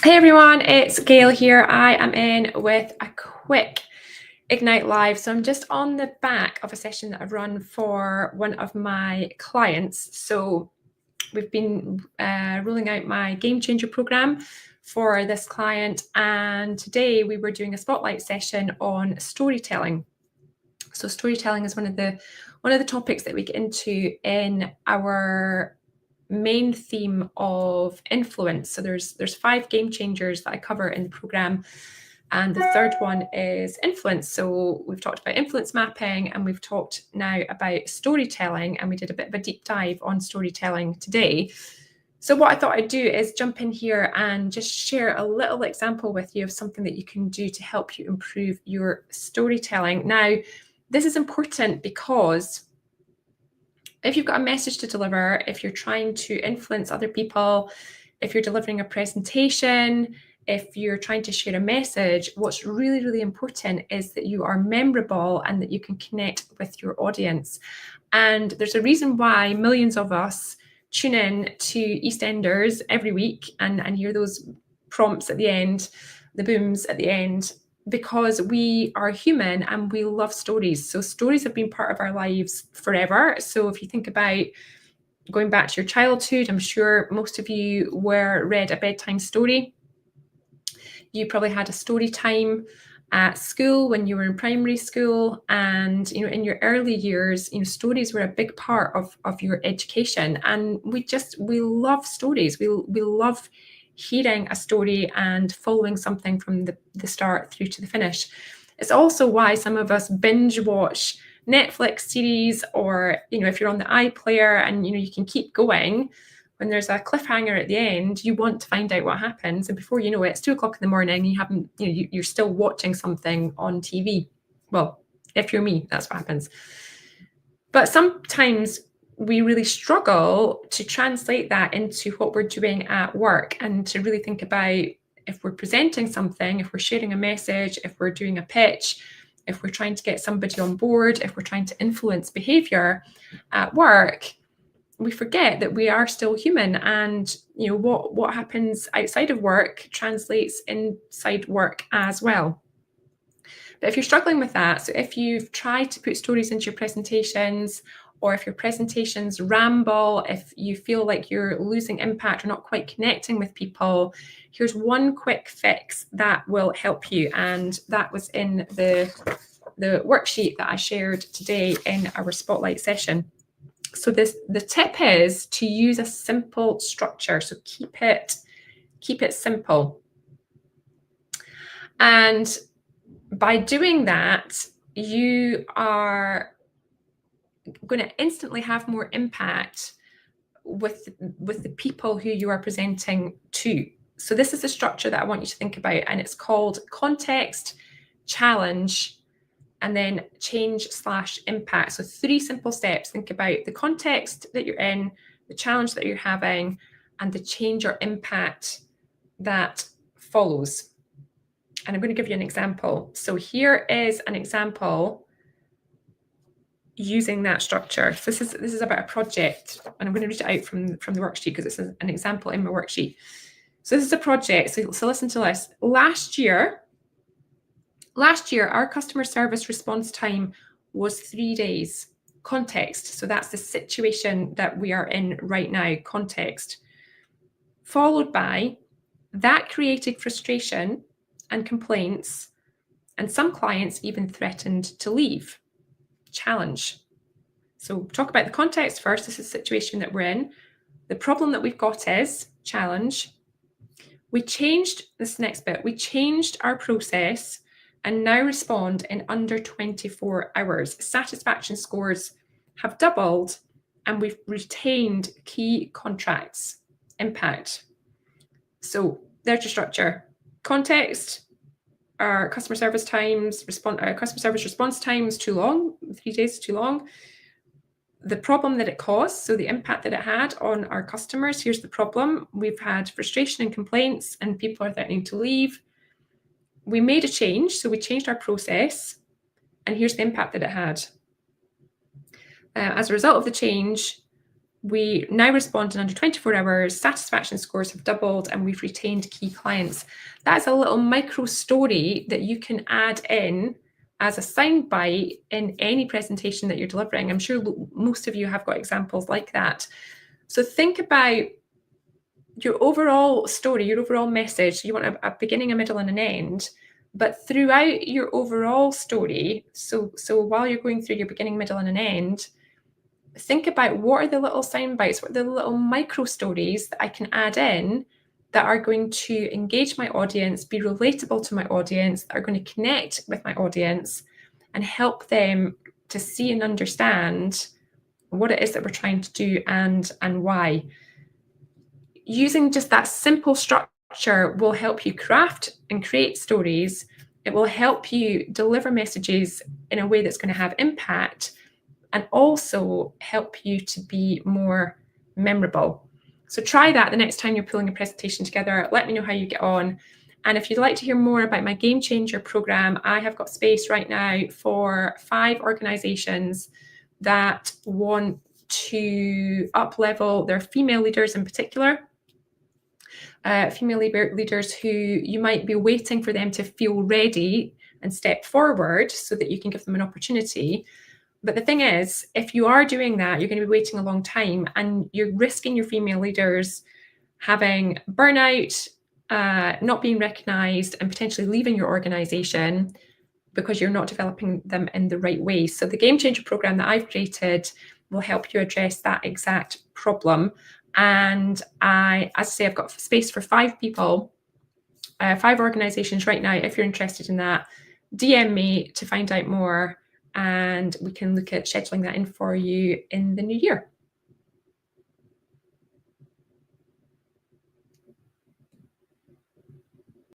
Hey everyone, it's Gail here. I am in with a quick Ignite Live. So I'm just on the back of a session that I've run for one of my clients. So we've been rolling out my Game Changer program for this client, and today we were doing a spotlight session on storytelling. So storytelling is one of the topics that we get into in our main theme of influence. So there's 5 game changers that I cover in the program, and the third one is influence. So we've talked about influence mapping, and we've talked now about storytelling, and we did a bit of a deep dive on storytelling today. So what I thought I'd do is jump in here and just share a little example with you of something that you can do to help you improve your storytelling. Now, this is important because if you've got a message to deliver, if you're trying to influence other people, if you're delivering a presentation, if you're trying to share a message, what's really, really important is that you are memorable and that you can connect with your audience. And there's a reason why millions of us tune in to EastEnders every week and hear those prompts at the end, the booms at the end, because we are human and we love stories. So stories have been part of our lives forever. So if you think about going back to your childhood, I'm sure most of you were read a bedtime story. You probably had a story time at school when you were in primary school, and in your early years, stories were a big part of your education. And we love stories. We love hearing a story and following something from the start through to the finish. It's also why some of us binge watch Netflix series, or if you're on the iPlayer and you can keep going. When there's a cliffhanger at the end, you want to find out what happens, and before you know it, it's 2:00 in the morning. You haven't, you're still watching something on TV. Well, if you're me, that's what happens. But sometimes we really struggle to translate that into what we're doing at work, and to really think about, if we're presenting something, if we're sharing a message, if we're doing a pitch, if we're trying to get somebody on board, if we're trying to influence behavior at work, we forget that we are still human, and what happens outside of work translates inside work as well. But if you're struggling with that, so if you've tried to put stories into your presentations, or if your presentations ramble, if you feel like you're losing impact or not quite connecting with people, here's one quick fix that will help you. And that was in the worksheet that I shared today in our spotlight session. So the tip is to use a simple structure. So keep it simple. And by doing that, you are going to instantly have more impact with the people who you are presenting to. So this is the structure that I want you to think about, and it's called context, challenge, and then change/impact. So 3 simple steps. Think about the context that you're in, the challenge that you're having, and the change or impact that follows. And I'm going to give you an example. So here is an example using that structure. So this is about a project, and I'm going to read it out from the worksheet because it's an example in my worksheet. So this is a project. So listen to this. Last year, our customer service response time was 3 days. Context. So that's the situation that we are in right now. Context. Followed by, that created frustration and complaints, and some clients even threatened to leave. Challenge. So talk about the context first. This is the situation that we're in. The problem that we've got is challenge. We changed this next bit. We changed our process and now respond in under 24 hours. Satisfaction scores have doubled, and we've retained key contracts. Impact. So there's your structure. Context, our customer service response times too long, 3 days is too long. The problem that it caused, so the impact that it had on our customers. Here's the problem. We've had frustration and complaints, and people are threatening to leave. We made a change, so we changed our process, and here's the impact that it had. As a result of the change, We now respond in under 24 hours, satisfaction scores have doubled, and we've retained key clients. That's a little micro story that you can add in as a soundbite in any presentation that you're delivering. I'm sure most of you have got examples like that. So think about your overall story, your overall message. You want a beginning, a middle, and an end. But throughout your overall story, so while you're going through your beginning, middle, and an end, think about what are the little sound bites, what are the little micro stories that I can add in that are going to engage my audience, be relatable to my audience, that are going to connect with my audience and help them to see and understand what it is that we're trying to do and why. Using just that simple structure will help you craft and create stories. It will help you deliver messages in a way that's going to have impact and also help you to be more memorable. So try that the next time you're pulling a presentation together. Let me know how you get on. And if you'd like to hear more about my Game Changer program, I have got space right now for 5 organizations that want to up-level their female leaders in particular. Female leaders who you might be waiting for them to feel ready and step forward so that you can give them an opportunity. But the thing is, if you are doing that, you're going to be waiting a long time and you're risking your female leaders having burnout, not being recognized, and potentially leaving your organization because you're not developing them in the right way. So the Game Changer program that I've created will help you address that exact problem. And as I say, I've got space for 5 people, 5 organizations right now. If you're interested in that, DM me to find out more, and we can look at scheduling that in for you in the new year.